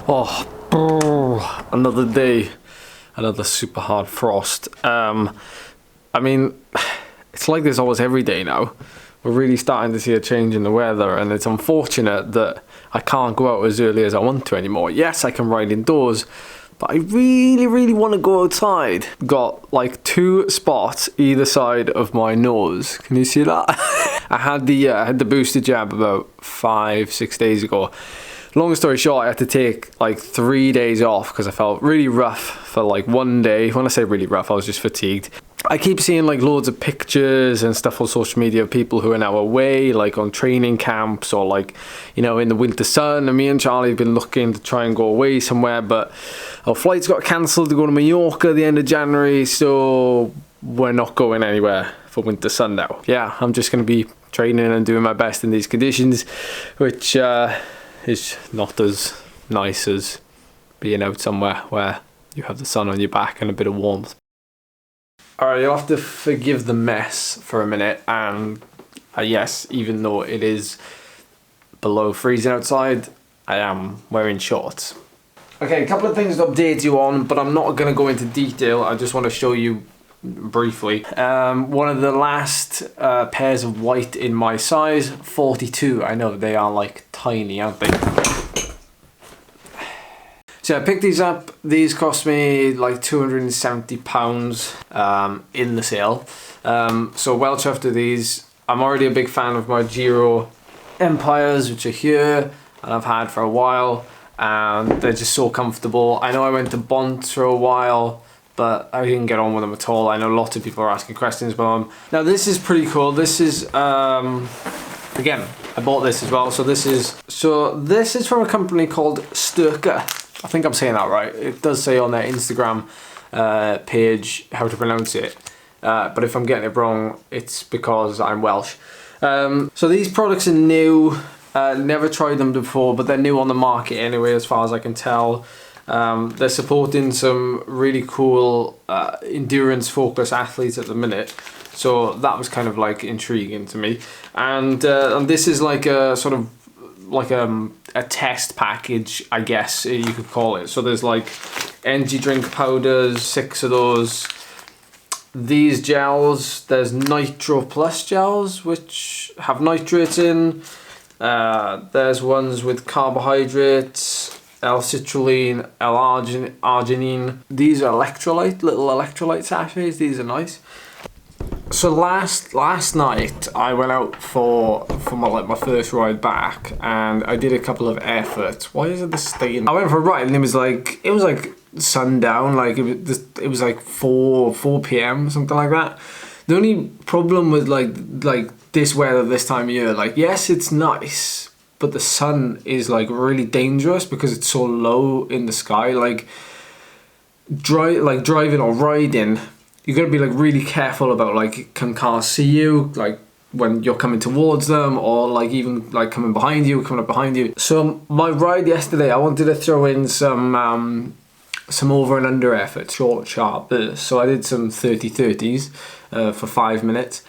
Oh, another day, another super hard frost. I mean, it's like this almost every day now. We're really starting to see a change in the weather, and it's unfortunate that I can't go out as early as I want to anymore. Yes, I can ride indoors, but I really want to go outside. Got like 2 spots either side of my nose. Can you see that? I had the booster jab about 5-6 days ago. Long story short, I had to take like 3 days off because I felt really rough for like one day. When I say really rough, I was just fatigued. I keep seeing like loads of pictures and stuff on social media of people who are now away, like on training camps or like, you know, in the winter sun. And me and Charlie have been looking to try and go away somewhere, but our flights got cancelled to go to Mallorca at the end of January, so we're not going anywhere for winter sun now. Yeah, I'm just going to be training and doing my best in these conditions, which is not as nice as being out somewhere where you have the sun on your back and a bit of warmth. Alright, you'll have to forgive the mess for a minute, and yes, even though it is below freezing outside, I am wearing shorts. Okay, a couple of things to update you on, but I'm not going to go into detail. I just want to show you briefly. One of the last pairs of white in my size, 42. I know, they are like tiny, aren't they? So I picked these up. These cost me like £270 in the sale. So well chuffed with these. I'm already a big fan of my Giro Empires, which are here and I've had for a while, and they're just so comfortable. I know I went to Bont for a while, but I didn't get on with them at all. I know lots of people are asking questions about them. Now this is pretty cool. This is again, I bought this as well. So this is from a company called Sturka. I think I'm saying that right. It does say on their Instagram page how to pronounce it. But if I'm getting it wrong, it's because I'm Welsh. So these products are new. Never tried them before, but they're new on the market anyway, as far as I can tell. They're supporting some really cool endurance focused athletes at the minute. So that was kind of like intriguing to me. And this is like a sort of like a test package, I guess you could call it. So there's like energy drink powders, 6 of those. These gels, there's Nitro Plus gels, which have nitrates in. There's ones with carbohydrates, L-citrulline, L-arginine. These are little electrolyte sachets. These are nice. So last night I went out for my first ride back, and I did a couple of efforts. Why is it the stain? I went for a ride and it was like sundown, like it was like 4 p.m. something like that. The only problem with like this weather this time of year, like yes, it's nice, but the sun is like really dangerous because it's so low in the sky. Like driving or riding, you gotta be like really careful about like, can cars see you, like when you're coming towards them, or like even like coming up behind you. So my ride yesterday, I wanted to throw in some over and under effort, short, sharp bursts. So I did some 30-30s for 5 minutes.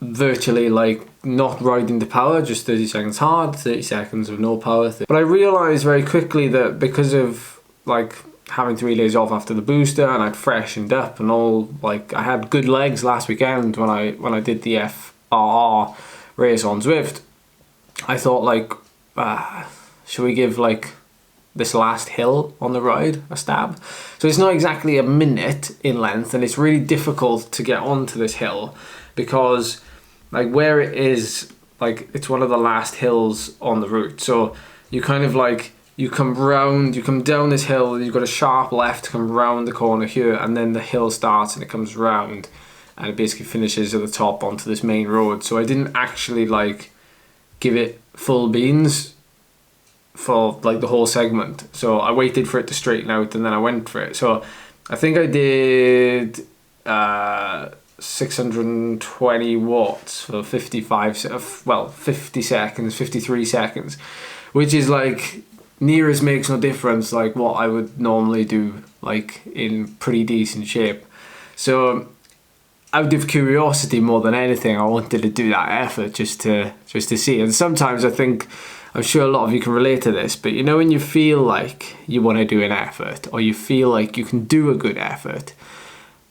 Virtually like not riding the power, just 30 seconds hard, 30 seconds with no power. But I realised very quickly that because of like having 3 days off after the booster, and I'd freshened up and all, like I had good legs last weekend when I did the FRR race on Zwift. I thought like, should we give like this last hill on the ride a stab? So it's not exactly a minute in length, and it's really difficult to get onto this hill because like where it is, like it's one of the last hills on the route. So you kind of like, you come down this hill, you've got a sharp left to come round the corner here, and then the hill starts and it comes round and it basically finishes at the top onto this main road. So I didn't actually like give it full beans for like the whole segment. So I waited for it to straighten out and then I went for it. So I think I did 620 watts for 50 seconds, 53 seconds, which is like near as makes no difference like what I would normally do like in pretty decent shape. So out of curiosity more than anything, I wanted to do that effort just to see. And sometimes I think I'm sure a lot of you can relate to this, but you know when you feel like you want to do an effort, or you feel like you can do a good effort,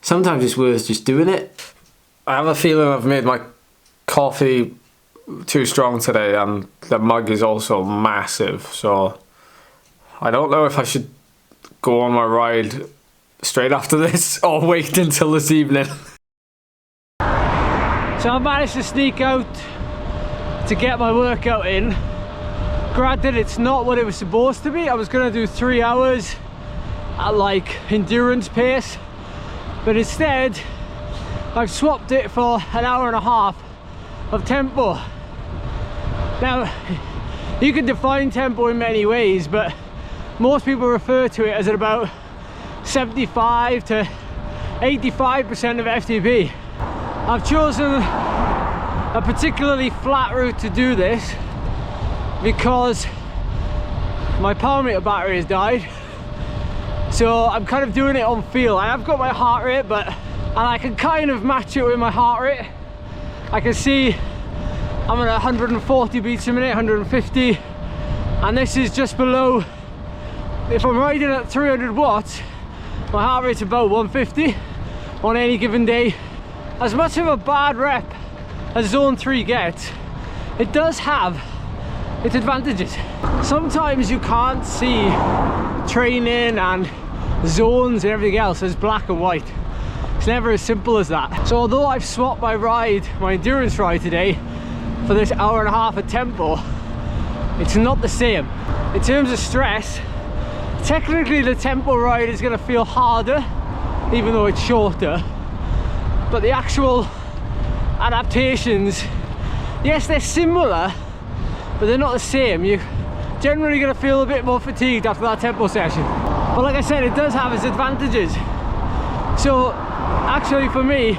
sometimes it's worth just doing it. I have a feeling I've made my coffee too strong today, and the mug is also massive, so I don't know if I should go on my ride straight after this or wait until this evening. So I managed to sneak out to get my workout in. Granted, it's not what it was supposed to be. I was going to do 3 hours at like endurance pace, but instead I've swapped it for an hour and a half of tempo. Now, you can define tempo in many ways, but most people refer to it as at about 75 to 85% of FTP. I've chosen a particularly flat route to do this because my power meter battery has died, so I'm kind of doing it on feel. I have got my heart rate, and I can kind of match it with my heart rate. I can see I'm at 140 beats a minute, 150, and this is just below. If I'm riding at 300 watts, my heart rate's about 150 on any given day. As much of a bad rep as Zone 3 gets, it does have its advantages. Sometimes you can't see training and zones and everything else as black and white. It's never as simple as that. So although I've swapped my endurance ride today for this hour and a half of tempo, it's not the same. In terms of stress, technically the tempo ride is going to feel harder, even though it's shorter. But the actual adaptations, yes, they're similar, but they're not the same. You're generally going to feel a bit more fatigued after that tempo session. But like I said, it does have its advantages. So actually for me,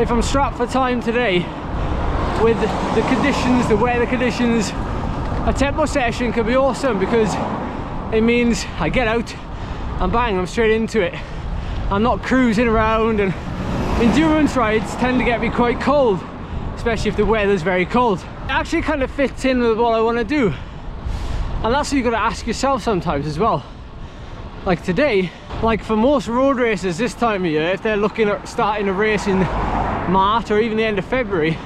if I'm strapped for time today, with the conditions, the weather conditions, a tempo session can be awesome, because it means I get out and bang, I'm straight into it. I'm not cruising around, and endurance rides tend to get me quite cold, especially if the weather's very cold. It actually kind of fits in with what I want to do, and that's what you've got to ask yourself sometimes as well. Like today, like for most road races this time of year, if they're looking at starting a race in March or even the end of February,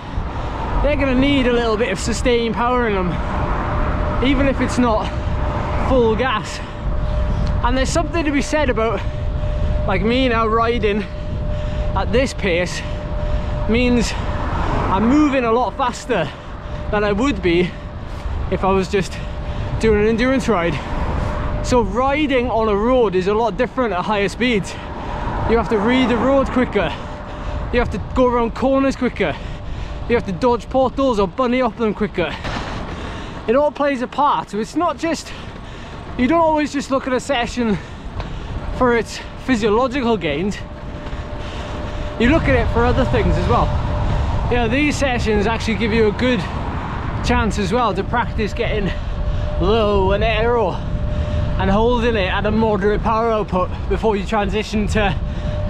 they're going to need a little bit of sustained power in them, even if it's not full gas. And there's something to be said about, like me now riding at this pace means I'm moving a lot faster than I would be if I was just doing an endurance ride. So riding on a road is a lot different at higher speeds. You have to read the road quicker, you have to go around corners quicker, you have to dodge portals or bunny up them quicker. It all plays a part. So it's not just, you don't always just look at a session for its physiological gains, you look at it for other things as well. You know, these sessions actually give you a good chance as well to practice getting low and aero and holding it at a moderate power output before you transition to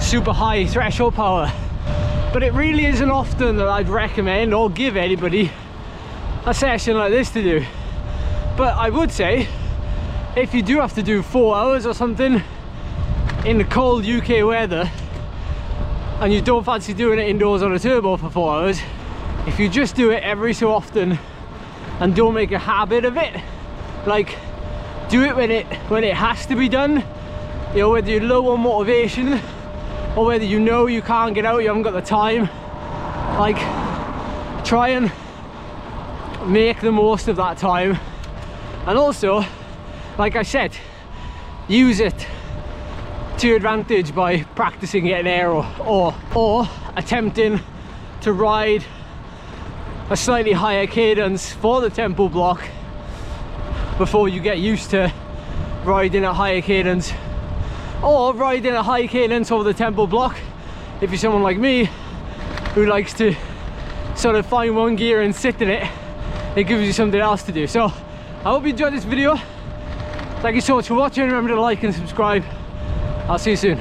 super high threshold power. But it really isn't often that I'd recommend or give anybody a session like this to do. But I would say, if you do have to do 4 hours or something in the cold UK weather, and you don't fancy doing it indoors on a turbo for 4 hours, if you just do it every so often and don't make a habit of it, like do it when it has to be done, you know, whether you're low on motivation or whether you know you can't get out, you haven't got the time, like try and make the most of that time. And also, like I said, use it to your advantage by practicing getting aero or attempting to ride a slightly higher cadence for the tempo block before you get used to riding a higher cadence, or riding a high cadence over the tempo block if you're someone like me who likes to sort of find one gear and sit in it. It gives you something else to do. So I hope you enjoyed this video. Thank you so much for watching. Remember to like and subscribe. I'll see you soon.